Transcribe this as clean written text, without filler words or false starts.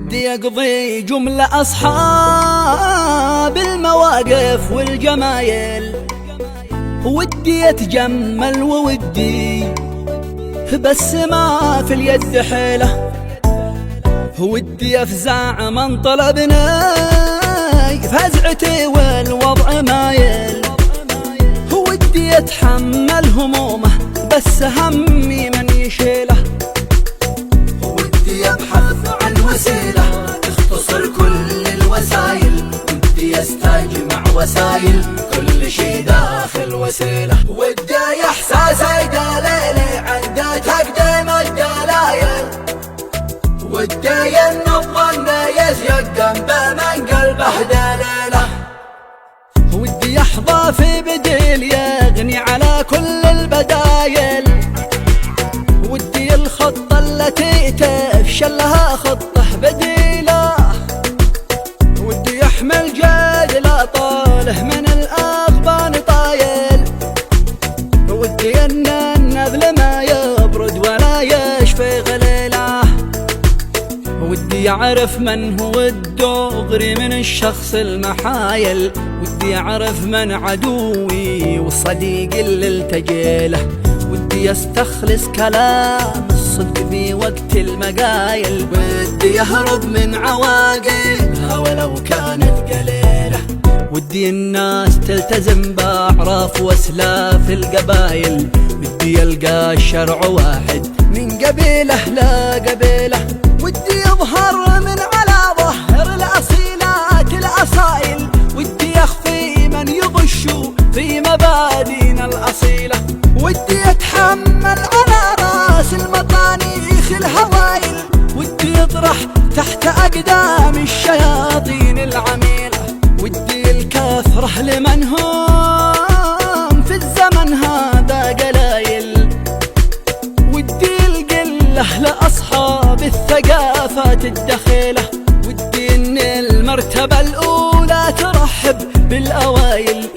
ودي اقضي جملة اصحاب المواقف والجمايل، ودي اتجمل وودي بس ما في اليد حيلة، ودي افزع من طلبنا فزعتي والوضع مايل، ودي اتحمل همومه بس همي من يشيله، ودي ابحث عن وسيلة تختصر كل الوسائل، ودي استجمع وسائل كل شي داخل وسيلة، ودي احساسي دليلي عند تقديم الدلايل، ودي ان الظن يتيقن بمن قلبه دليله، ودي يحظى في بديل يغني على كل البدايل، ودي الخطة التي تفشل لها خطة بديلة، ودي يحمل جاد لا طاله من الأغبان طايل، ودي أن النذل ما يبرد ولا يشفي غليله، ودي يعرف من هو الدغري من الشخص المحايل، ودي يعرف من عدوي والصديق اللي التجيله، ودي يستخلص كلام الصدق في وقت المقايل، ودي يهرب من عواقبها ولو كانت قليلة، ودي الناس تلتزم بأعراف وأسلاف القبايل، ودي يلقى الشرع واحد من قبيله لا قبيله، ودي يظهر من على ظهر الأصيلات الأصائل، ودي يخفي من يغش في مبادئنا الأصيلة، ودي يتحمل على راس المطانيخ الهوايل، ودي يطرح تحت أقدام الشياطين العميلة، ودي الكثرة لمن هم في الزمن هذا قلايل، ودي القلة لأصحاب الثقافات الدخيلة، ودي إن المرتبة الأولى ترحب بالأوائل،